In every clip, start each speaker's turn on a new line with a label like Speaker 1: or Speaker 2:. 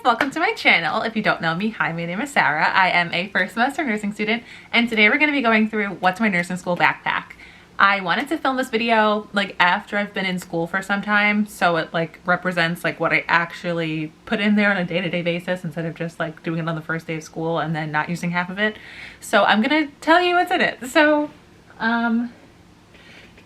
Speaker 1: welcome to my channel. If you don't know me, hi, my name is Sarah. I am a first semester nursing student, and today we're going to be going through what's my nursing school backpack. I wanted to film this video like after I've been in school for some time, so it like represents like what I actually put in there on a day-to-day basis instead of just like doing it on the first day of school and then not using half of it. So I'm gonna tell you what's in it. So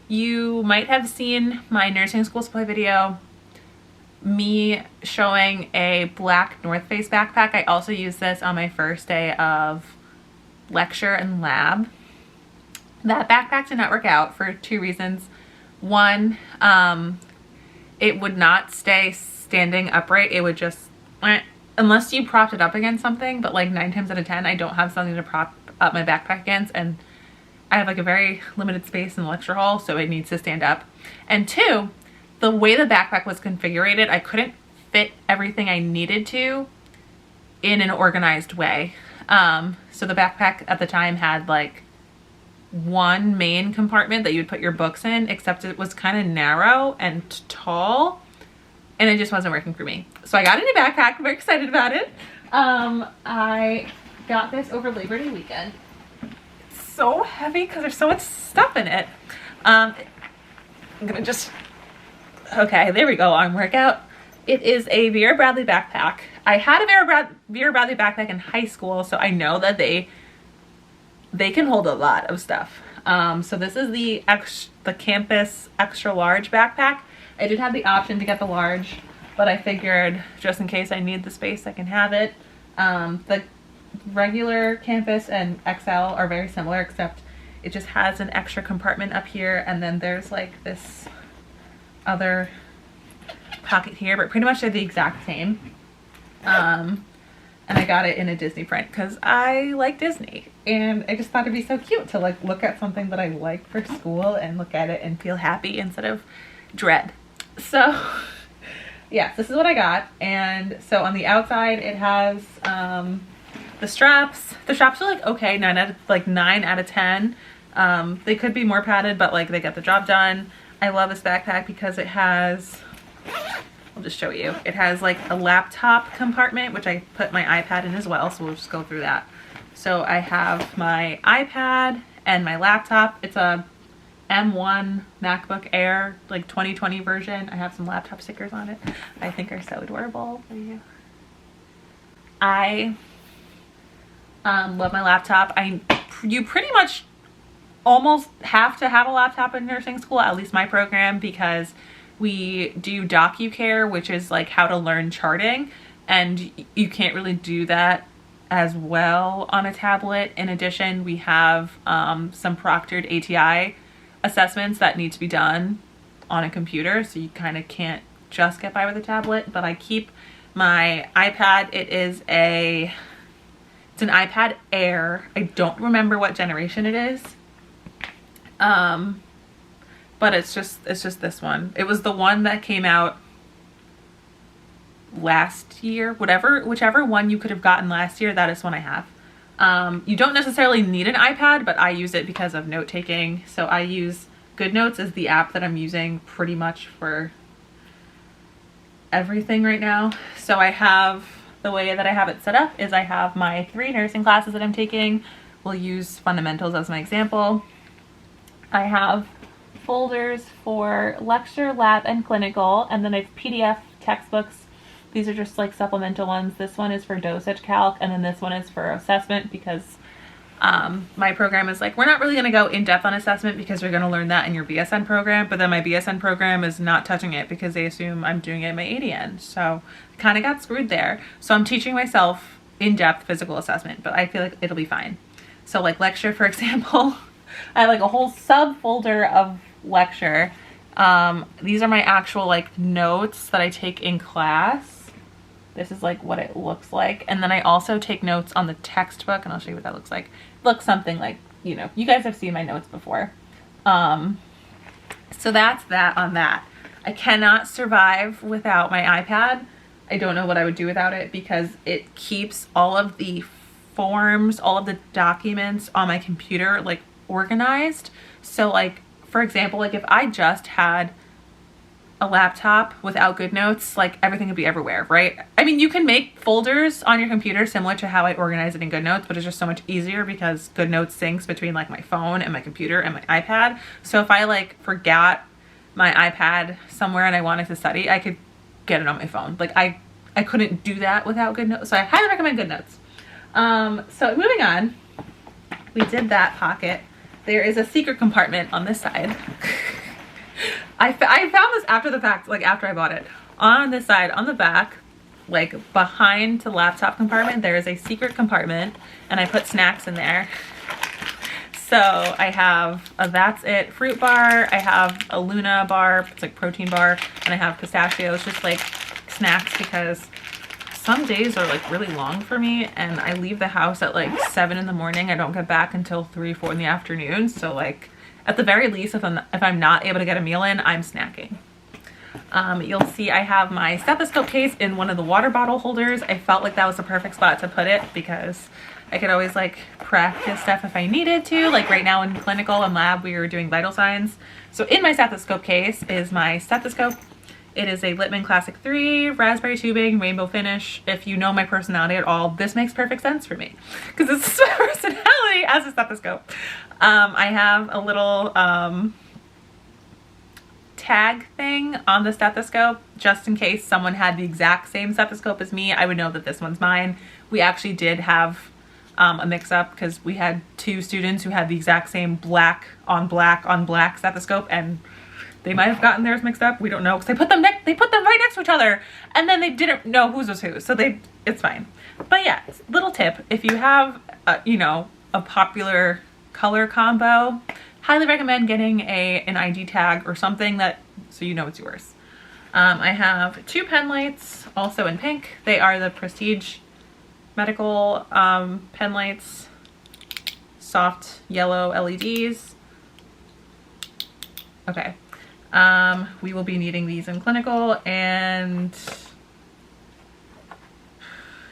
Speaker 1: you might have seen my nursing school supply video, me showing a black North Face backpack. I also used this on my first day of lecture and lab. That backpack did not work out for two reasons. One, it would not stay standing upright. It would just, unless you propped it up against something, but like 9 times out of 10, I don't have something to prop up my backpack against, and I have like a very limited space in the lecture hall, so it needs to stand up. And two, the way the backpack was configured, I couldn't fit everything I needed to in an organized way. So the backpack at the time had like one main compartment that you would put your books in, except it was kind of narrow and tall, and it just wasn't working for me. So I got a new backpack. I'm very excited about it. I got this over Labor Day weekend. It's so heavy because there's so much stuff in it. I'm gonna just, okay, there we go, arm workout. It is a Vera Bradley backpack. I had a Vera Bradley backpack in high school, so I know that they can hold a lot of stuff. So this is the campus extra large backpack. I did have the option to get the large, but I figured just in case I need the space, I can have it. The regular campus and XL are very similar, except it just has an extra compartment up here, and then there's like this other pocket here, but pretty much they're the exact same. And I got it in a Disney print because I like Disney, and I just thought it'd be so cute to like look at something that I like for school and look at it and feel happy instead of dread. So yeah, this is what I got. And so on the outside it has the straps. The straps are like okay, 9 out of 10. They could be more padded, but like they get the job done. I love this backpack because it has, I'll just show you. It has like a laptop compartment, which I put my iPad in as well, so we'll just go through that. So I have my iPad and my laptop. It's a M1 MacBook Air, like 2020 version. I have some laptop stickers on it I think are so adorable. I love my laptop. You pretty much almost have to have a laptop in nursing school, at least my program, because we do DocuCare, which is like how to learn charting, and you can't really do that as well on a tablet. In addition, we have some proctored ATI assessments that need to be done on a computer, so you kind of can't just get by with a tablet. But I keep my iPad. It's an iPad Air. I don't remember what generation it is. But it's just this one. It was the one that came out last year, whichever one you could have gotten last year, that is one I have. You don't necessarily need an iPad, but I use it because of note taking. So I use GoodNotes as the app that I'm using pretty much for everything right now. So I have, the way that I have it set up is I have my 3 nursing classes that I'm taking. We'll use fundamentals as my example. I have folders for lecture, lab, and clinical, and then I have PDF textbooks. These are just like supplemental ones. This one is for dosage calc, and then this one is for assessment, because my program is like, we're not really going to go in depth on assessment because we're going to learn that in your BSN program, but then my BSN program is not touching it because they assume I'm doing it in my ADN. So I kind of got screwed there. So I'm teaching myself in-depth physical assessment, but I feel like it'll be fine. So like lecture, for example, I have like a whole subfolder of lecture. These are my actual like notes that I take in class. This is like what it looks like. And then I also take notes on the textbook, and I'll show you what that looks like. It looks something like, you know, you guys have seen my notes before. So that's that on that. I cannot survive without my iPad. I don't know what I would do without it, because it keeps all of the forms, all of the documents on my computer like organized. So like, for example, like if I just had a laptop without GoodNotes, like everything would be everywhere, right? I mean, you can make folders on your computer similar to how I organize it in GoodNotes, but it's just so much easier because GoodNotes syncs between like my phone and my computer and my iPad. So if I like forgot my iPad somewhere and I wanted to study, I could get it on my phone. Like I couldn't do that without GoodNotes. So I highly recommend GoodNotes. So moving on, we did that pocket. There is a secret compartment on this side. I found this after the fact, like after I bought it. On this side, on the back, like behind the laptop compartment, there is a secret compartment, and I put snacks in there. So I have a That's It fruit bar, I have a Luna bar, it's like protein bar, and I have pistachios, just like snacks, because some days are like really long for me and I leave the house at like 7 in the morning. I don't get back until 3, 4 in the afternoon. So like at the very least, if I'm not able to get a meal in, I'm snacking. You'll see I have my stethoscope case in one of the water bottle holders. I felt like that was the perfect spot to put it because I could always like practice stuff if I needed to. Like right now in clinical and lab, we were doing vital signs. So in my stethoscope case is my stethoscope. It is a Littman Classic 3, raspberry tubing, rainbow finish. If you know my personality at all, this makes perfect sense for me because it's my personality as a stethoscope. I have a little tag thing on the stethoscope just in case someone had the exact same stethoscope as me. I would know that this one's mine. We actually did have a mix-up because we had 2 students who had the exact same black on black stethoscope, and they might have gotten theirs mixed up. We don't know because they put them right next to each other, and then they didn't know whose was whose. So it's fine. But yeah, little tip: if you have a popular color combo, highly recommend getting an ID tag or something so you know it's yours. I have 2 pen lights, also in pink. They are the Prestige Medical pen lights, soft yellow LEDs. Okay. We will be needing these in clinical, and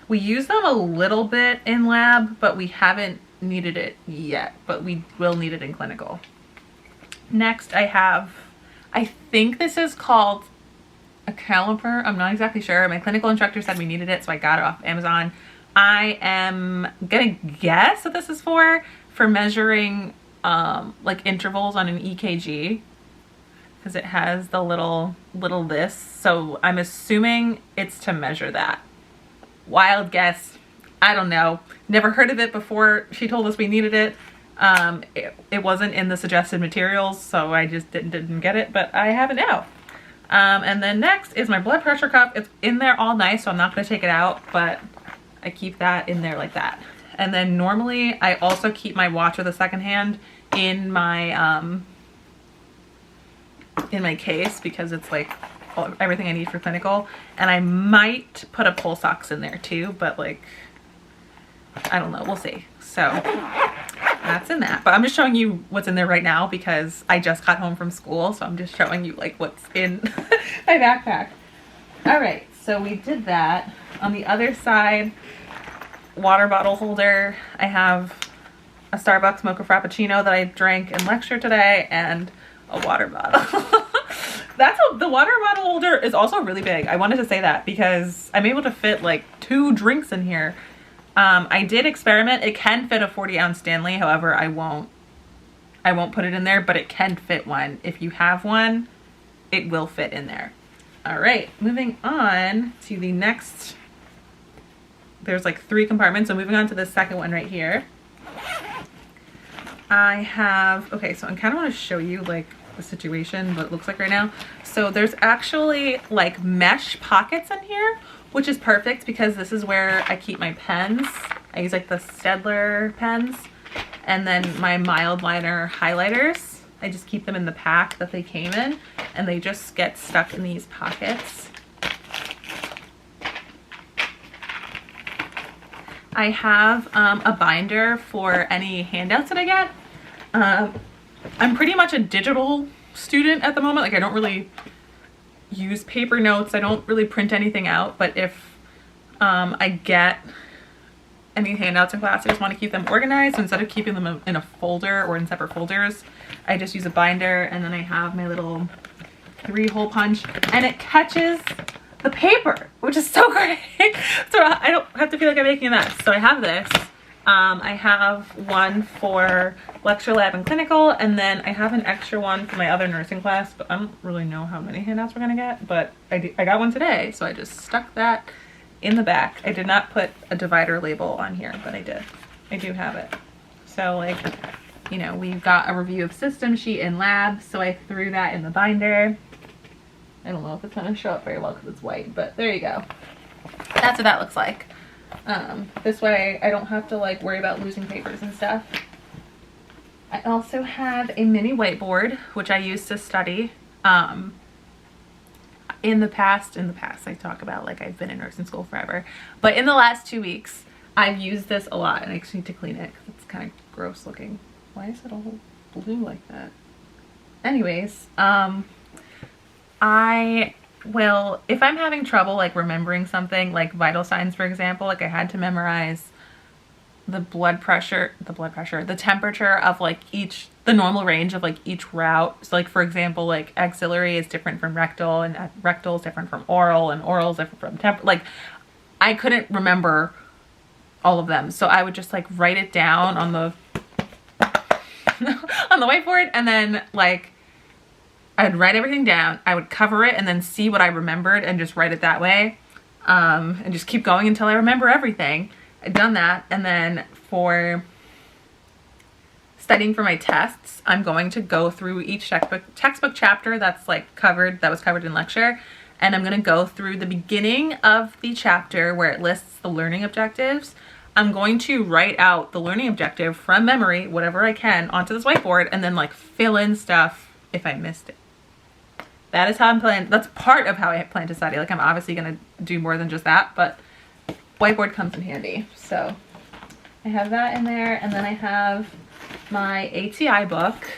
Speaker 1: we use them a little bit in lab, but we haven't needed it yet, but we will need it in clinical. Next I think this is called a caliper. I'm not exactly sure. My clinical instructor said we needed it, so I got it off Amazon. I am gonna guess that this is for measuring like intervals on an EKG, because it has the little this. So I'm assuming it's to measure that. Wild guess. I don't know. Never heard of it before she told us we needed it. It wasn't in the suggested materials, so I just didn't get it, but I have it now. And then next is my blood pressure cuff. It's in there all nice, so I'm not going to take it out, but I keep that in there like that. And then normally I also keep my watch with a second hand in my case because it's like everything I need for clinical. And I might put a pulse ox in there too, but like, I don't know, we'll see. So that's in that, but I'm just showing you what's in there right now because I just got home from school. So I'm just showing you like what's in my backpack. All right, so we did that. On the other side, water bottle holder. I have a Starbucks mocha frappuccino that I drank in lecture today and a water bottle. The water bottle holder is also really big. I wanted to say that because I'm able to fit like 2 drinks in here. I did experiment. It can fit a 40-ounce Stanley. However, I won't put it in there, but it can fit one. If you have one, it will fit in there. All right, moving on to the next. There's like 3 compartments. So moving on to the second one right here. I have, okay, so I kind of want to show you like the situation, what it looks like right now. So there's actually like mesh pockets in here, which is perfect because this is where I keep my pens. I use like the Staedtler pens, and then my mild liner highlighters. I just keep them in the pack that they came in, and they just get stuck in these pockets. I have a binder for any handouts that I get. I'm pretty much a digital student at the moment. Like I don't really use paper notes. I don't really print anything out, but if I get any handouts in class, I just want to keep them organized. So instead of keeping them in a folder or in separate folders, I just use a binder, and then I have my little 3-hole punch, and it catches the paper, which is so great. So I don't have to feel like I'm making a mess. So I have this. I have one for lecture, lab, and clinical, and then I have an extra one for my other nursing class, but I don't really know how many handouts we're gonna get, but I got one today, so I just stuck that in the back. I did not put a divider label on here, but I did. I do have it. So like, you know, we've got a review of system sheet and lab, so I threw that in the binder. I don't know if it's gonna show up very well because it's white, but there you go. That's what that looks like. This way I don't have to like worry about losing papers and stuff. I also have a mini whiteboard, which I use to study. In the past, I talk about like I've been in nursing school forever, but in the last 2 weeks, I've used this a lot, and I just need to clean it because it's kind of gross looking. Why is it all blue like that? Anyways, I will, if I'm having trouble like remembering something like vital signs, for example, like I had to memorize the temperature of like the normal range of like each route. So like, for example, like axillary is different from rectal, and rectal is different from oral, and oral is different from like I couldn't remember all of them. So I would just like write it down on the on the whiteboard, and then like I'd write everything down, I would cover it and then see what I remembered and just write it that way, and just keep going until I remember everything. I'd done that, and then for studying for my tests, I'm going to go through each textbook chapter that's like covered, that was covered in lecture, and I'm going to go through the beginning of the chapter where it lists the learning objectives. I'm going to write out the learning objective from memory, whatever I can, onto this whiteboard, and then like fill in stuff if I missed it. That is how I'm planning. That's part of how I plan to study. Like I'm obviously going to do more than just that, but whiteboard comes in handy. So I have that in there, and then I have my ATI book.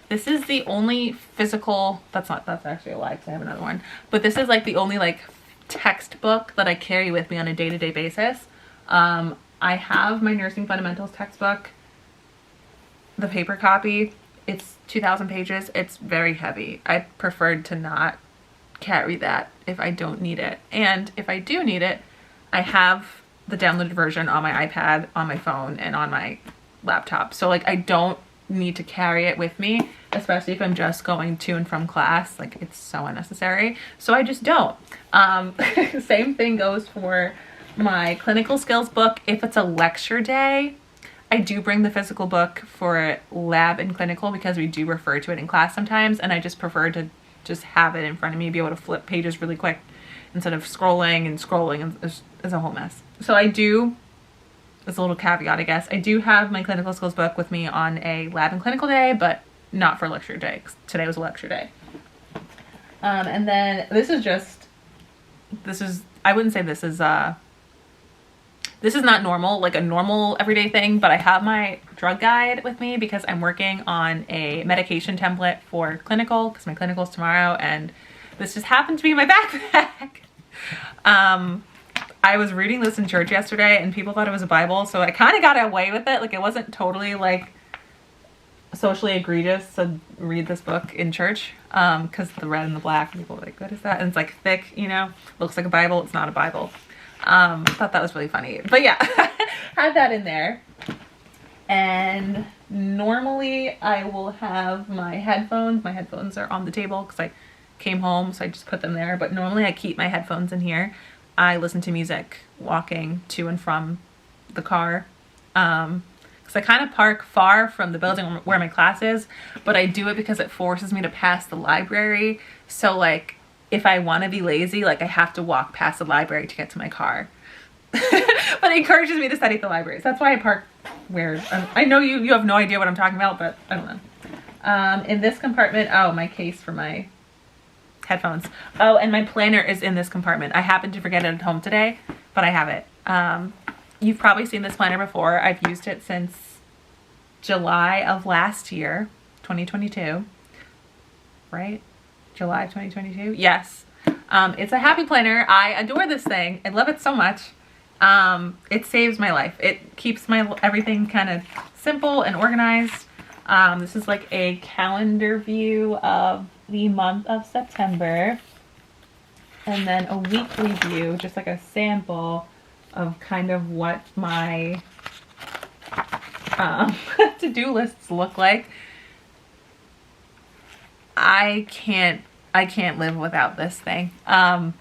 Speaker 1: This is the only physical, that's actually a lie because I have another one, but this is like the only like textbook that I carry with me on a day-to-day basis. I have my nursing fundamentals textbook, the paper copy. It's 2,000 pages. It's very heavy. I preferred to not carry that if I don't need it. And if I do need it, I have the downloaded version on my iPad, on my phone, and on my laptop. So like I don't need to carry it with me, especially if I'm just going to and from class. Like it's so unnecessary. So I just don't. Same thing goes for my clinical skills book. If it's a lecture day, I do bring the physical book for lab and clinical because we do refer to it in class sometimes, and I just prefer to just have it in front of me, be able to flip pages really quick instead of scrolling, and it's a whole mess. So I do, as a little caveat I guess, I do have my clinical skills book with me on a lab and clinical day, but not for lecture day, 'cause today was a lecture day. And then I wouldn't say this is not normal, like a normal everyday thing, but I have my drug guide with me because I'm working on a medication template for clinical, because my clinical is tomorrow, and this just happened to be in my backpack. I was reading this in church yesterday and people thought it was a Bible, so I kind of got away with it. Like it wasn't totally like socially egregious to read this book in church, because the red and the black, people were like, what is that? And it's like thick, you know, looks like a Bible. It's not a Bible. Thought that was really funny, but yeah, had that in there. And normally I will have my headphones. My headphones are on the table because I came home, so I just put them there. But normally I keep my headphones in here. I listen to music walking to and from the car, because I kind of park far from the building where my class is, but I do it because it forces me to pass the library. So like, if I want to be lazy, like I have to walk past the library to get to my car. But it encourages me to study at the library. So that's why I park where, I know you have no idea what I'm talking about, but I don't know. In this compartment, oh, my case for my headphones. Oh, and my planner is in this compartment. I happened to forget it at home today, but I have it. You've probably seen this planner before. I've used it since July of last year, 2022, right? July of 2022. Yes. It's a happy planner. I adore this thing. I love it so much. It saves my life. It keeps my everything kind of simple and organized. This is like a calendar view of the month of September, and then a weekly view, just like a sample of kind of what my to-do lists look like. I can't live without this thing. I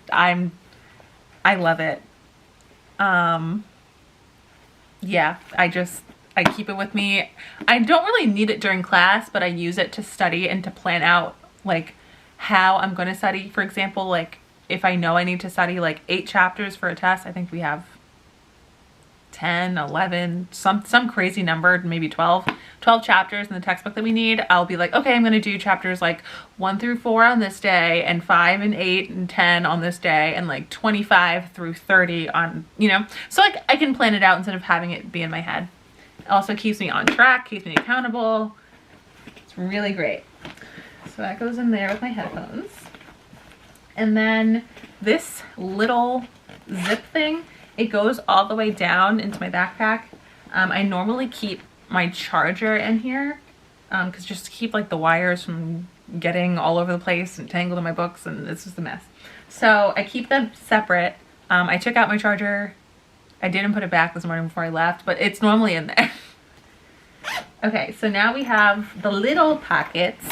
Speaker 1: love it. Yeah, I keep it with me. I don't really need it during class, but I use it to study and to plan out like how I'm going to study. For example, like if I know I need to study like 8 chapters for a test, I think we have 10, 11, some crazy number, maybe 12 chapters in the textbook that we need. I'll be like, okay, I'm going to do chapters like 1 through 4 on this day, and 5 and 8 and 10 on this day, and like 25 through 30 on, you know, so like I can plan it out instead of having it be in my head. It also keeps me on track, keeps me accountable. It's really great. So that goes in there with my headphones. And then this little zip thing, it goes all the way down into my backpack. I normally keep my charger in here because just to keep like the wires from getting all over the place and tangled in my books, and it's just a mess. So I keep them separate. I took out my charger. I didn't put it back this morning before I left, but it's normally in there. Okay, so now we have the little pockets.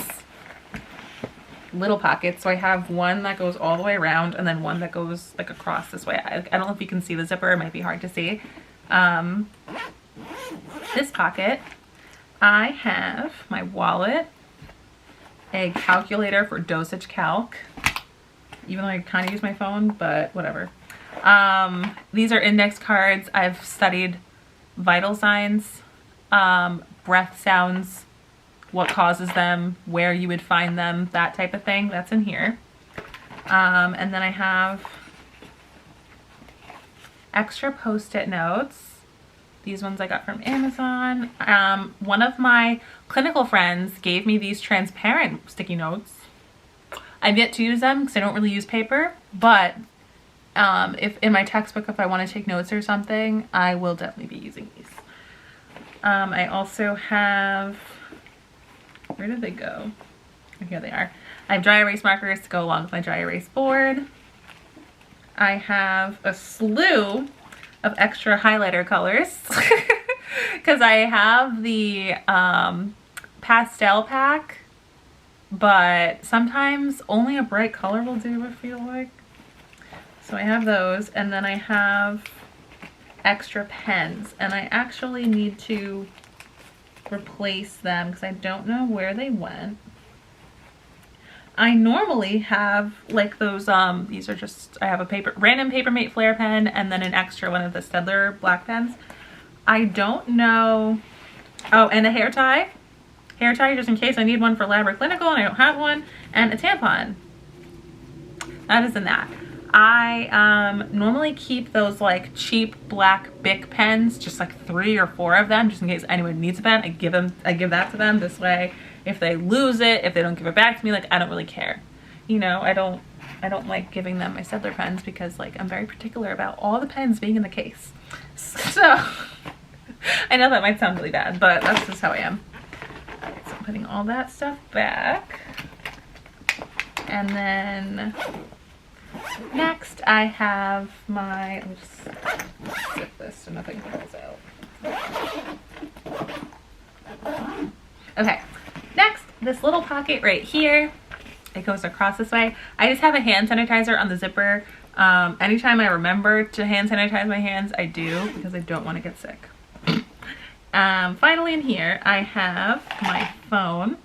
Speaker 1: So I have one that goes all the way around and then one that goes like across this way. I don't know if you can see the zipper, it might be hard to see. This pocket, I have my wallet, a calculator for dosage calc, even though I kind of use my phone, but whatever. These are index cards. I've studied vital signs, breath sounds, what causes them, where you would find them, that type of thing. That's in here. And then I have extra Post-it notes. These ones I got from Amazon. One of my clinical friends gave me these transparent sticky notes. I've yet to use them because I don't really use paper, but if in my textbook, if I want to take notes or something, I will definitely be using these. I also have, where did they go? Oh, here they are. I have dry erase markers to go along with my dry erase board. I have a slew of extra highlighter colors because I have the pastel pack, but sometimes only a bright color will do, I feel like. So I have those, and then I have extra pens, and I actually need to replace them because I don't know where they went. I normally have like those, these are just, I have a random Papermate Flair pen and then an extra one of the Stedler black pens. I don't know, oh, and a hair tie just in case I need one for lab or clinical and I don't have one, and a tampon. That is in that. I normally keep those like cheap black Bic pens, just like 3 or 4 of them, just in case anyone needs a pen. I give that to them. This way, if they lose it, if they don't give it back to me, like I don't really care. You know, I don't like giving them my Stedler pens because like I'm very particular about all the pens being in the case. So I know that might sound really bad, but that's just how I am. All right, so I'm putting all that stuff back, and then next I have my, I'll just zip this so nothing falls out. Okay, next, this little pocket right here, it goes across this way. I just have a hand sanitizer on the zipper. Anytime I remember to hand sanitize my hands, I do, because I don't want to get sick. Finally in here, I have my phone.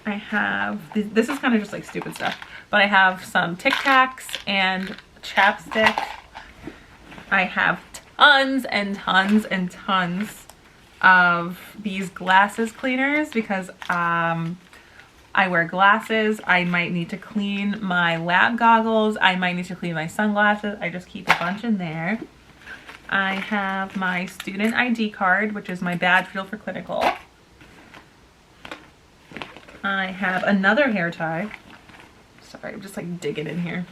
Speaker 1: I have, this is kind of just like stupid stuff, but I have some Tic Tacs and chapstick. I have tons and tons and tons of these glasses cleaners because I wear glasses. I might need to clean my lab goggles. I might need to clean my sunglasses. I just keep a bunch in there. I have my student ID card, which is my badge field for clinical. I have another hair tie. Sorry, I'm just like digging in here.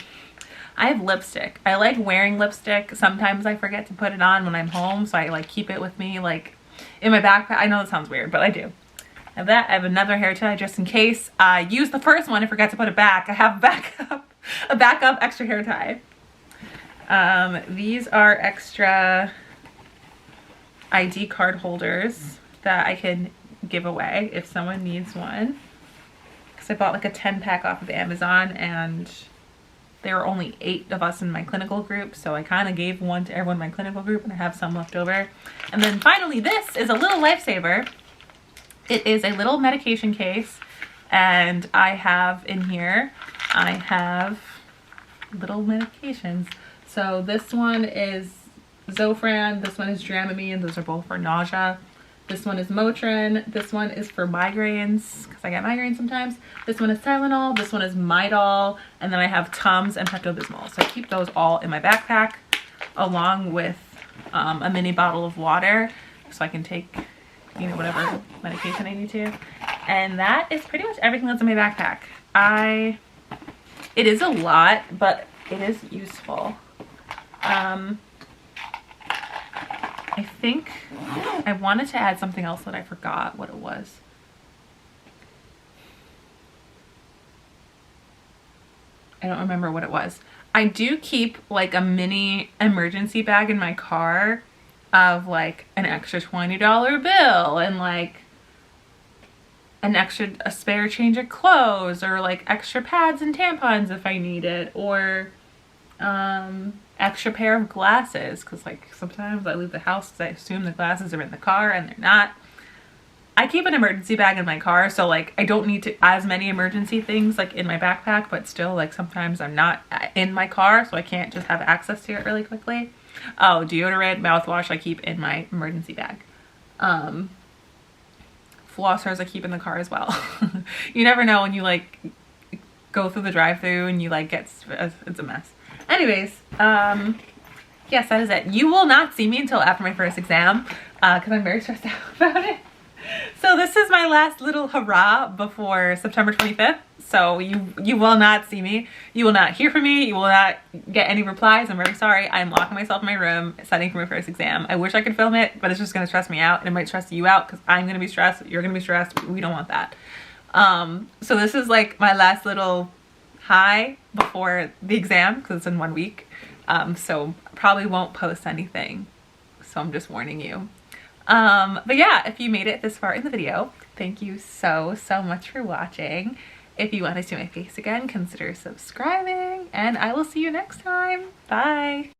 Speaker 1: I have lipstick. I like wearing lipstick. Sometimes I forget to put it on when I'm home, so I like keep it with me like in my backpack. I know that sounds weird, but I do. I have that. I have another hair tie just in case I use the first one and forget to put it back. I have a backup extra hair tie. These are extra ID card holders that I can give away if someone needs one. Because I bought like a 10-pack off of Amazon and there were only 8 of us in my clinical group, so I kind of gave one to everyone in my clinical group and I have some left over. And then finally, this is a little lifesaver. It is a little medication case, and I have in here, I have little medications. So this one is Zofran, this one is Dramamine, those are both for nausea. This one is Motrin, this one is for migraines, because I get migraines sometimes. This one is Tylenol, this one is Midol, and then I have Tums and Pepto-Bismol. So I keep those all in my backpack, along with a mini bottle of water, so I can take, you know, whatever medication I need to. And that is pretty much everything that's in my backpack. It is a lot, but it is useful. I think I wanted to add something else that I forgot what it was. I don't remember what it was. I do keep like a mini emergency bag in my car of like an extra $20 bill and like a spare change of clothes, or like extra pads and tampons if I need it, or extra pair of glasses, because like sometimes I leave the house because I assume the glasses are in the car and they're not. I keep an emergency bag in my car, so like I don't need to as many emergency things like in my backpack, but still like sometimes I'm not in my car, so I can't just have access to it really quickly. Oh, deodorant, mouthwash I keep in my emergency bag. Flossers I keep in the car as well. You never know when you like go through the drive-thru and you like it's a mess. Anyways, yes, that is it. You will not see me until after my first exam because I'm very stressed out about it. So this is my last little hurrah before September 25th. So you will not see me. You will not hear from me. You will not get any replies. I'm very sorry. I'm locking myself in my room, studying for my first exam. I wish I could film it, but it's just going to stress me out, and it might stress you out because I'm going to be stressed. You're going to be stressed. We don't want that. So this is like my last little high before the exam because it's in 1 week. So probably won't post anything. So I'm just warning you. But yeah, if you made it this far in the video, thank you so much for watching. If you want to see my face again, consider subscribing, and I will see you next time. Bye.